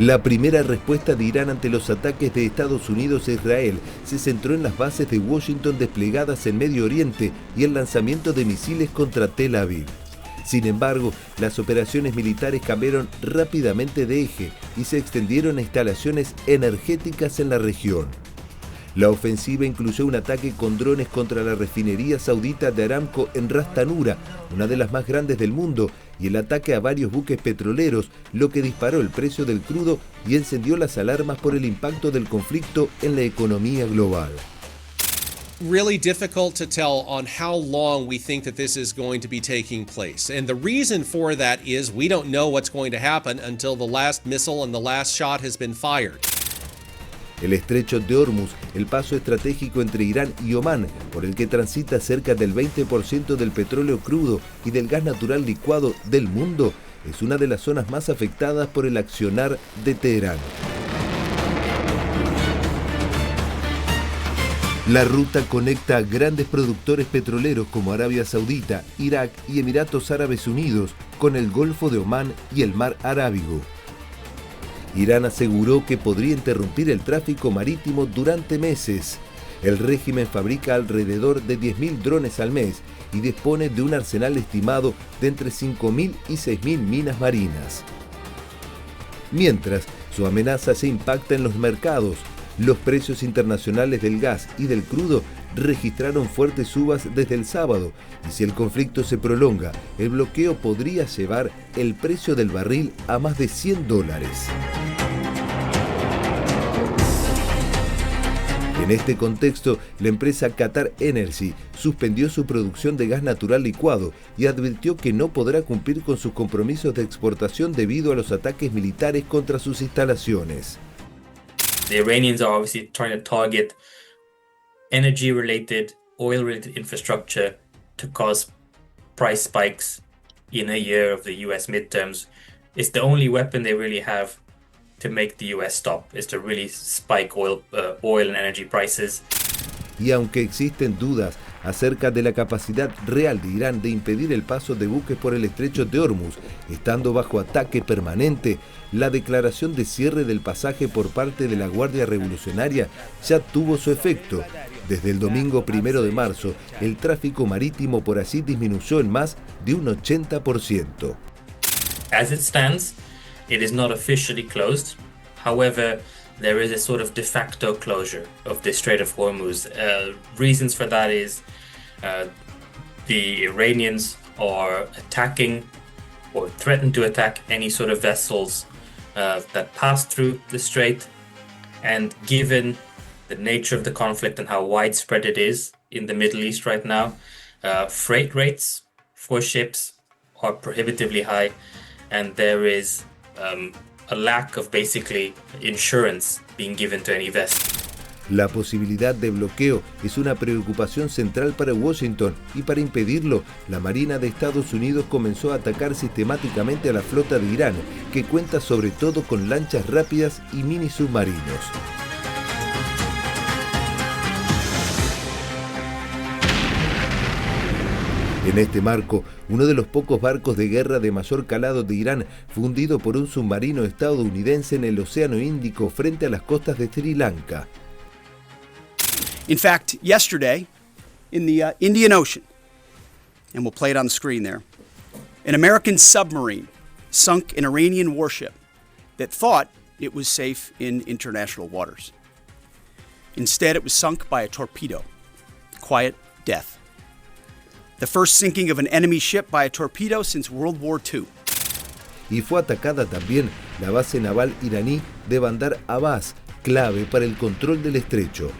La primera respuesta de Irán ante los ataques de Estados Unidos e Israel se centró en las bases de Washington desplegadas en Medio Oriente y el lanzamiento de misiles contra Tel Aviv. Sin embargo, las operaciones militares cambiaron rápidamente de eje y se extendieron a instalaciones energéticas en la región. La ofensiva incluyó un ataque con drones contra la refinería saudita de Aramco en Ras Tanura, una de las más grandes del mundo, y el ataque a varios buques petroleros, lo que disparó el precio del crudo y encendió las alarmas por el impacto del conflicto en la economía global. Really difficult to tell on how long we think that this is going to be taking place. And the reason for that is we don't know what's going to happen until the last missile and the last shot has been fired. El estrecho de Hormuz, el paso estratégico entre Irán y Omán, por el que transita cerca del 20% del petróleo crudo y del gas natural licuado del mundo, es una de las zonas más afectadas por el accionar de Teherán. La ruta conecta a grandes productores petroleros como Arabia Saudita, Irak y Emiratos Árabes Unidos con el Golfo de Omán y el Mar Arábigo. Irán aseguró que podría interrumpir el tráfico marítimo durante meses. El régimen fabrica alrededor de 10.000 drones al mes y dispone de un arsenal estimado de entre 5.000 y 6.000 minas marinas. Mientras, su amenaza se impacta en los mercados. Los precios internacionales del gas y del crudo registraron fuertes subas desde el sábado, y si el conflicto se prolonga, el bloqueo podría llevar el precio del barril a más de $100. En este contexto, la empresa Qatar Energy suspendió su producción de gas natural licuado y advirtió que no podrá cumplir con sus compromisos de exportación debido a los ataques militares contra sus instalaciones. The Iranians are obviously trying to target energy-related, oil-related infrastructure to cause price spikes in a year of the US midterms. It's the only weapon they really have to make the US stop, is to really spike oil and energy prices. Y aunque existen dudas acerca de la capacidad real de Irán de impedir el paso de buques por el estrecho de Hormuz, estando bajo ataque permanente, la declaración de cierre del pasaje por parte de la Guardia Revolucionaria ya tuvo su efecto. Desde el domingo 1 de marzo, el tráfico marítimo por allí disminuyó en más de un 80%. As it stands, it is not officially closed. However, there is a sort of de facto closure of the Strait of Hormuz. Reasons for that is the Iranians are attacking or threaten to attack any sort of vessels that pass through the strait, and given the nature of the conflict and how widespread it is in the Middle East right now, freight rates for ships are prohibitively high, and there is a lack of basically insurance being given to any vessel. La posibilidad de bloqueo es una preocupación central para Washington, y para impedirlo, la Marina de Estados Unidos comenzó a atacar sistemáticamente a la flota de Irán, que cuenta sobre todo con lanchas rápidas y mini submarinos. En este marco, uno de los pocos barcos de guerra de mayor calado de Irán fue hundido por un submarino estadounidense en el Océano Índico frente a las costas de Sri Lanka. In fact, yesterday, in the Indian Ocean, and we'll play it on the screen there, an American submarine sunk an Iranian warship that thought it was safe in international waters. Instead, it was sunk by a torpedo. Quiet death. The first sinking of an enemy ship by a torpedo since World War II. Y fue atacada también la base naval iraní de Bandar Abbas, clave para el control del estrecho.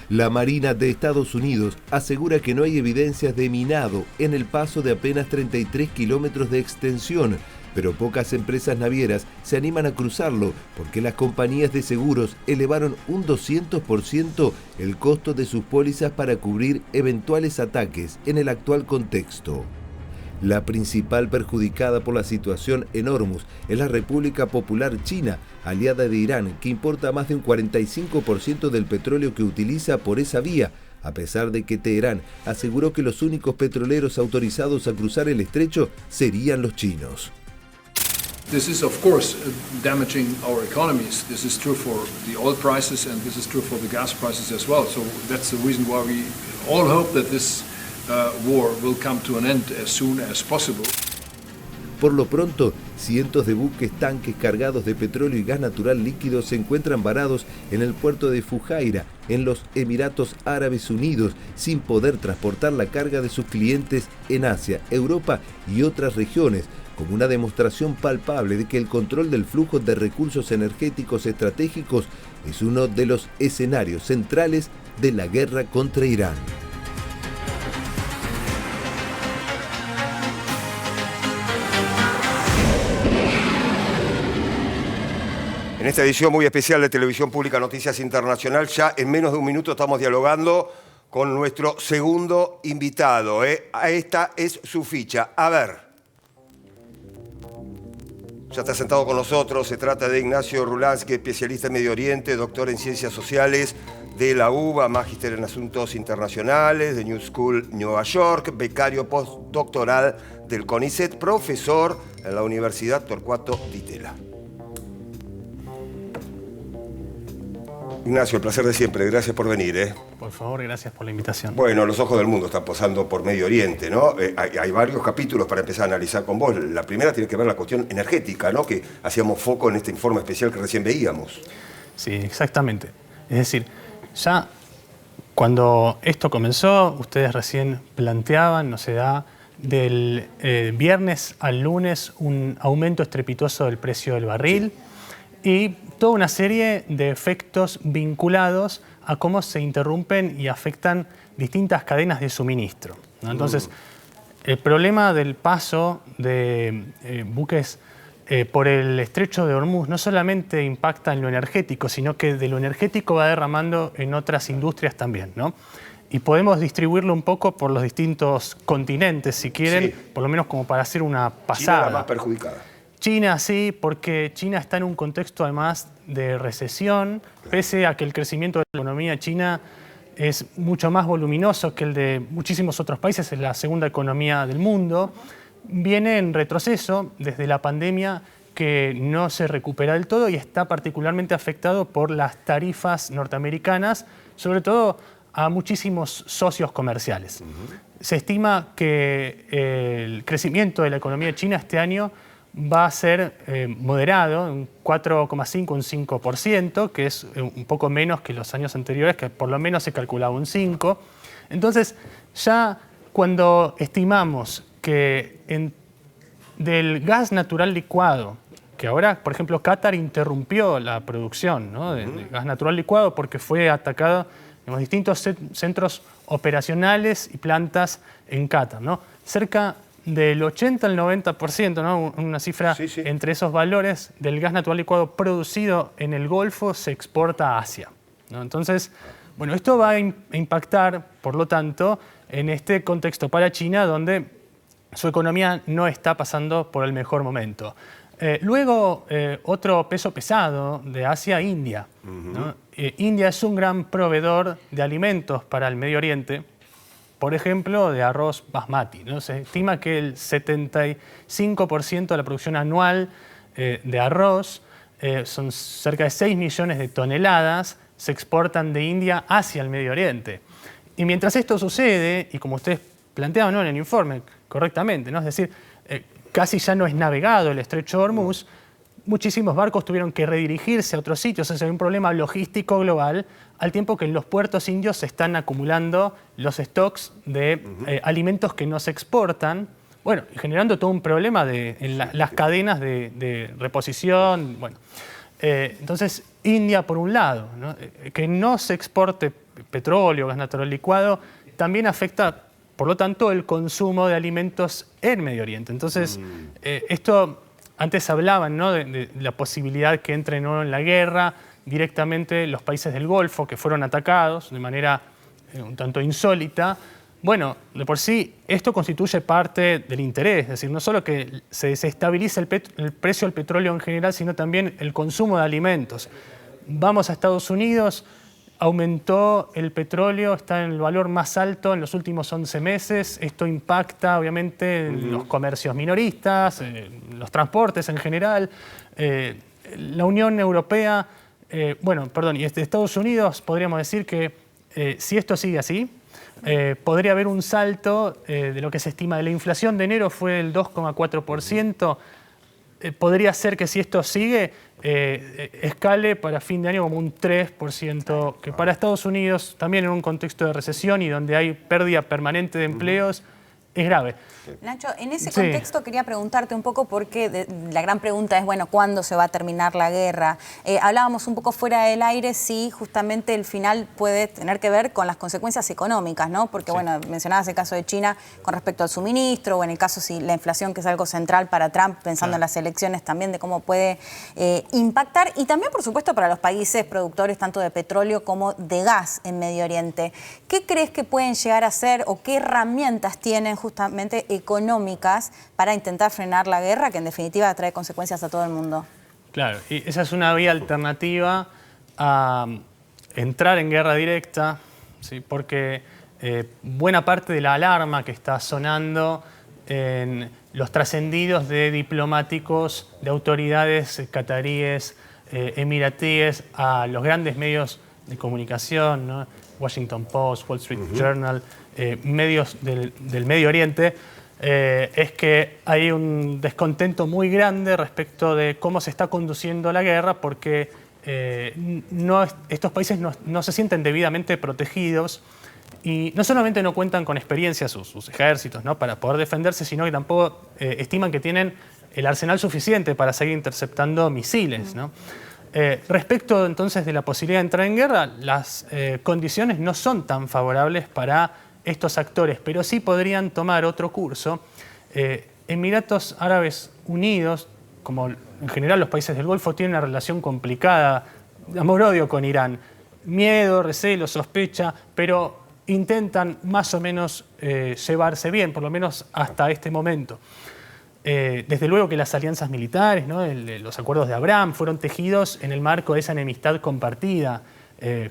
La Marina de Estados Unidos asegura que no hay evidencias de minado en el paso de apenas 33 kilómetros de extensión, pero pocas empresas navieras se animan a cruzarlo porque las compañías de seguros elevaron un 200% el costo de sus pólizas para cubrir eventuales ataques en el actual contexto. La principal perjudicada por la situación en Hormuz es la República Popular China, aliada de Irán, que importa más de un 45% del petróleo que utiliza por esa vía, a pesar de que Teherán aseguró que los únicos petroleros autorizados a cruzar el estrecho serían los chinos. This is, of course, damaging our economies. This is true for the oil prices and this is true for the gas prices as well. So that's the reason why we all hope that this war will come to an end as soon as possible. Por lo pronto, cientos de buques tanques cargados de petróleo y gas natural líquido se encuentran varados en el puerto de Fujairah, en los Emiratos Árabes Unidos, sin poder transportar la carga de sus clientes en Asia, Europa y otras regiones, como una demostración palpable de que el control del flujo de recursos energéticos estratégicos es uno de los escenarios centrales de la guerra contra Irán. En esta edición muy especial de Televisión Pública Noticias Internacional, ya en menos de un minuto estamos dialogando con nuestro segundo invitado. Esta es su ficha. A ver. Ya está sentado con nosotros. Se trata de Ignacio Rulansky, especialista en Medio Oriente, doctor en Ciencias Sociales de la UBA, magíster en Asuntos Internacionales de New School, Nueva York, becario postdoctoral del CONICET, profesor en la Universidad Torcuato Di Tella. Ignacio, el placer de siempre. Gracias por venir. Por favor, gracias por la invitación. Bueno, los ojos del mundo están posando por Medio Oriente, ¿no? Hay varios capítulos para empezar a analizar con vos. La primera tiene que ver la cuestión energética, ¿no? Que hacíamos foco en este informe especial que recién veíamos. Sí, exactamente. Es decir, ya cuando esto comenzó, ustedes recién planteaban, no se da, del viernes al lunes un aumento estrepitoso del precio del barril. Sí. Y toda una serie de efectos vinculados a cómo se interrumpen y afectan distintas cadenas de suministro, ¿no? Entonces, el problema del paso de buques por el estrecho de Hormuz no solamente impacta en lo energético, sino que de lo energético va derramando en otras industrias también, ¿no? Y podemos distribuirlo un poco por los distintos continentes, si quieren, sí, por lo menos como para hacer una pasada. China la más perjudicada. China sí, porque China está en un contexto además de recesión, pese a que el crecimiento de la economía china es mucho más voluminoso que el de muchísimos otros países, es la segunda economía del mundo, viene en retroceso desde la pandemia que no se recupera del todo y está particularmente afectado por las tarifas norteamericanas, sobre todo a muchísimos socios comerciales. Se estima que el crecimiento de la economía china este año va a ser moderado, un 4,5, un 5%, que es un poco menos que los años anteriores, que por lo menos se calculaba un 5%. Entonces, ya cuando estimamos que del gas natural licuado, que ahora, por ejemplo, Qatar interrumpió la producción, ¿no?, de gas natural licuado porque fue atacado en los distintos centros operacionales y plantas en Qatar, ¿no? Cerca del 80 al 90%, ¿no? Una cifra sí, sí, entre esos valores del gas natural licuado producido en el Golfo se exporta a Asia, ¿no? Entonces, bueno, esto va a impactar, por lo tanto, en este contexto para China, donde su economía no está pasando por el mejor momento. Luego, otro peso pesado de Asia, India, ¿no? India es un gran proveedor de alimentos para el Medio Oriente, por ejemplo, de arroz basmati, ¿no? Se estima que el 75% de la producción anual de arroz, son cerca de 6 millones de toneladas, se exportan de India hacia el Medio Oriente. Y mientras esto sucede, y como ustedes planteaban, ¿no?, en el informe correctamente, ¿no?, es decir, casi ya no es navegado el estrecho de Hormuz, muchísimos barcos tuvieron que redirigirse a otros sitios. Ese es un problema logístico global, al tiempo que en los puertos indios se están acumulando los stocks de alimentos que no se exportan, bueno, generando todo un problema en las cadenas de reposición. Bueno, entonces, India, por un lado, ¿no?, que no se exporte petróleo, gas natural licuado, también afecta, por lo tanto, el consumo de alimentos en Medio Oriente. Entonces, esto, antes hablaban, ¿no?, de la posibilidad que entren o no en la guerra directamente los países del Golfo, que fueron atacados de manera un tanto insólita. Bueno, de por sí, esto constituye parte del interés, es decir, no solo que se desestabilice el precio del petróleo en general, sino también el consumo de alimentos. Vamos a Estados Unidos, aumentó el petróleo, está en el valor más alto en los últimos 11 meses. Esto impacta obviamente en los comercios minoristas, los transportes en general. La Unión Europea, y Estados Unidos, podríamos decir que si esto sigue así, podría haber un salto de lo que se estima de la inflación de enero fue el 2,4%. Podría ser que si esto sigue, escale para fin de año como un 3%, que para Estados Unidos, también en un contexto de recesión y donde hay pérdida permanente de empleos, es grave. Nacho, en ese contexto quería preguntarte un poco porque la gran pregunta es, bueno, ¿cuándo se va a terminar la guerra? Hablábamos un poco fuera del aire si justamente el final puede tener que ver con las consecuencias económicas, ¿no? Porque, bueno, mencionabas el caso de China con respecto al suministro, o en el caso si la inflación, que es algo central para Trump, pensando en las elecciones también, de cómo puede impactar, y también, por supuesto, para los países productores tanto de petróleo como de gas en Medio Oriente. ¿Qué crees que pueden llegar a hacer o qué herramientas tienen justamente económicas para intentar frenar la guerra, que en definitiva trae consecuencias a todo el mundo? Claro, y esa es una vía alternativa a entrar en guerra directa, ¿sí? Porque buena parte de la alarma que está sonando en los trascendidos de diplomáticos, de autoridades cataríes, emiratíes, a los grandes medios de comunicación, ¿no? Washington Post, Wall Street Journal, medios del Medio Oriente, es que hay un descontento muy grande respecto de cómo se está conduciendo la guerra, porque estos países no se sienten debidamente protegidos y no solamente no cuentan con experiencia sus ejércitos, ¿no?, para poder defenderse, sino que tampoco estiman que tienen el arsenal suficiente para seguir interceptando misiles, ¿no? Respecto entonces de la posibilidad de entrar en guerra, las condiciones no son tan favorables para estos actores, pero sí podrían tomar otro curso. Emiratos Árabes Unidos, como en general los países del Golfo, tienen una relación complicada, amor-odio con Irán. Miedo, recelo, sospecha, pero intentan más o menos llevarse bien, por lo menos hasta este momento. Desde luego que las alianzas militares, ¿no?, los acuerdos de Abraham, fueron tejidos en el marco de esa enemistad compartida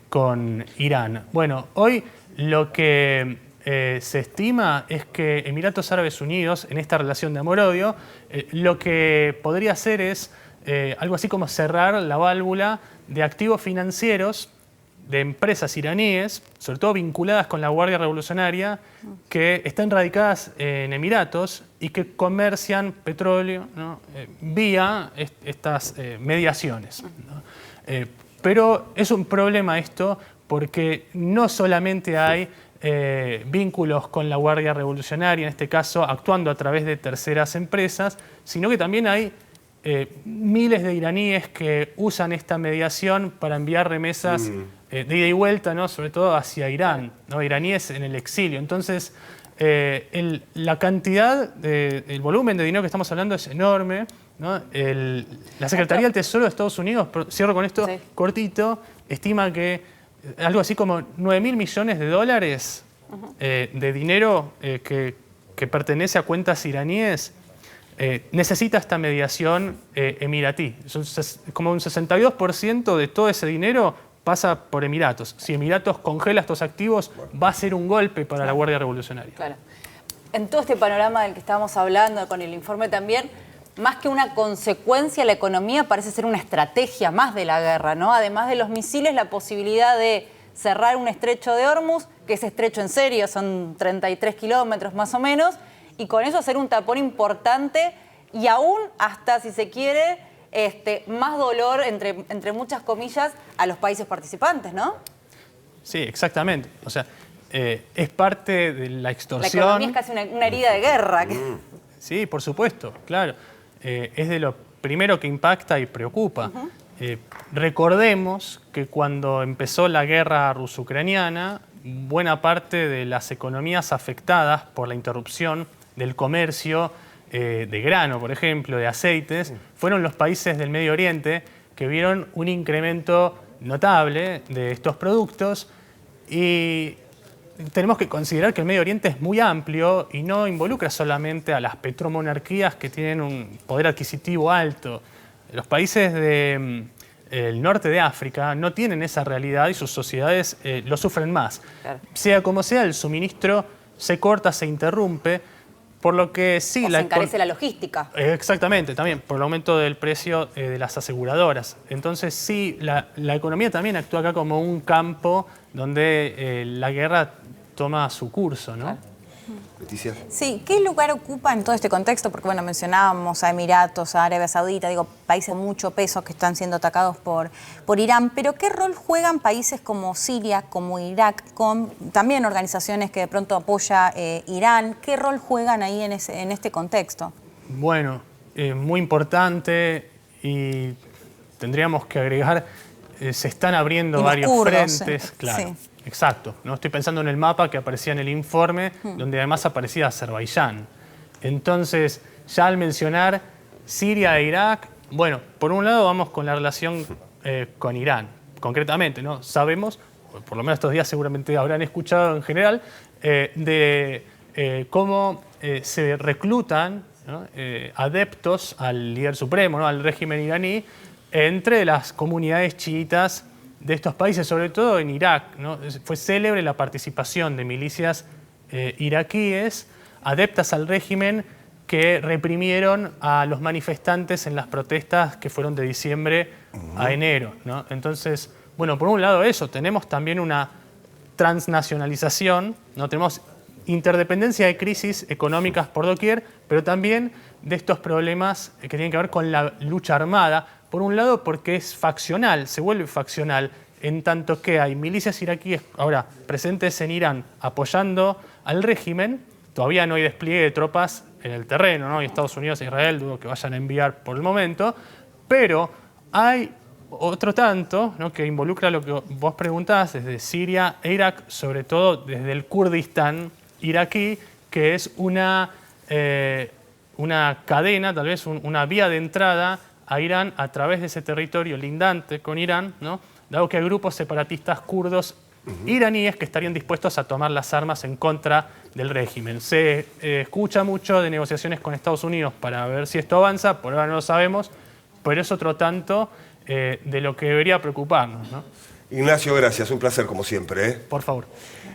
con Irán. Bueno, hoy lo que se estima es que Emiratos Árabes Unidos, en esta relación de amor-odio, lo que podría hacer es algo así como cerrar la válvula de activos financieros de empresas iraníes, sobre todo vinculadas con la Guardia Revolucionaria, que están radicadas en Emiratos y que comercian petróleo, ¿no?, vía estas mediaciones, ¿no? Pero es un problema esto porque no solamente hay vínculos con la Guardia Revolucionaria, en este caso actuando a través de terceras empresas, sino que también hay miles de iraníes que usan esta mediación para enviar remesas de ida y vuelta, ¿no?, sobre todo hacia Irán, ¿no?, iraníes en el exilio. Entonces, la cantidad, el volumen de dinero que estamos hablando es enorme, ¿no? La Secretaría del Tesoro de Estados Unidos, cierro con esto cortito, estima que algo así como 9.000 millones de dólares de dinero que pertenece a cuentas iraníes necesita esta mediación emiratí. Como un 62% de todo ese dinero pasa por Emiratos. Si Emiratos congela estos activos, va a ser un golpe para la Guardia Revolucionaria. Claro. En todo este panorama del que estábamos hablando, con el informe también, más que una consecuencia, la economía parece ser una estrategia más de la guerra, ¿no? Además de los misiles, la posibilidad de cerrar un estrecho de Hormuz, que es estrecho en serio, son 33 kilómetros más o menos, y con eso hacer un tapón importante y aún hasta, si se quiere, más dolor, entre muchas comillas, a los países participantes, ¿no? Sí, exactamente. O sea, es parte de la extorsión. La economía es casi una herida de guerra. Sí, por supuesto, claro. Es de lo primero que impacta y preocupa. Recordemos que cuando empezó la guerra ruso-ucraniana, buena parte de las economías afectadas por la interrupción del comercio de grano, por ejemplo, de aceites, fueron los países del Medio Oriente que vieron un incremento notable de estos productos, y tenemos que considerar que el Medio Oriente es muy amplio y no involucra solamente a las petromonarquías que tienen un poder adquisitivo alto. Los países el norte de África no tienen esa realidad y sus sociedades lo sufren más. Claro. Sea como sea, el suministro se corta, se interrumpe, por lo que sí... O se encarece la logística. Exactamente, también, por el aumento del precio de las aseguradoras. Entonces sí, la economía también actúa acá como un campo donde la guerra toma su curso, ¿no? Claro. Leticia. Sí, ¿qué lugar ocupa en todo este contexto? Porque, bueno, mencionábamos a Emiratos, a Arabia Saudita, digo, países de mucho peso que están siendo atacados por Irán, pero ¿qué rol juegan países como Siria, como Irak, con también organizaciones que de pronto apoya Irán? ¿Qué rol juegan ahí en este contexto? Bueno, muy importante y tendríamos que agregar, se están abriendo varios frentes, claro. Sí. Exacto, ¿no? Estoy pensando en el mapa que aparecía en el informe, donde además aparecía Azerbaiyán. Entonces, ya al mencionar Siria e Irak, bueno, por un lado vamos con la relación con Irán, concretamente, ¿no? Sabemos, por lo menos estos días seguramente habrán escuchado en general, de cómo se reclutan, ¿no? Adeptos al líder supremo, ¿no? Al régimen iraní, entre las comunidades chiitas de estos países, sobre todo en Irak, ¿no? Fue célebre la participación de milicias iraquíes adeptas al régimen que reprimieron a los manifestantes en las protestas que fueron de diciembre a enero, ¿no? Entonces, bueno, por un lado eso, tenemos también una transnacionalización, ¿no? Tenemos interdependencia de crisis económicas por doquier, pero también de estos problemas que tienen que ver con la lucha armada. Por un lado, porque es faccional, se vuelve faccional, en tanto que hay milicias iraquíes ahora presentes en Irán apoyando al régimen. Todavía no hay despliegue de tropas en el terreno, ¿no? Y Estados Unidos e Israel dudo que vayan a enviar por el momento, pero hay otro tanto, ¿no? Que involucra lo que vos preguntabas desde Siria e Irak, sobre todo desde el Kurdistán iraquí, que es una cadena, tal vez una vía de entrada a Irán a través de ese territorio lindante con Irán, ¿no? Dado que hay grupos separatistas kurdos iraníes que estarían dispuestos a tomar las armas en contra del régimen. Se escucha mucho de negociaciones con Estados Unidos para ver si esto avanza, por ahora no lo sabemos, pero es otro tanto de lo que debería preocuparnos, ¿no? Ignacio, gracias, un placer como siempre, ¿eh? Por favor.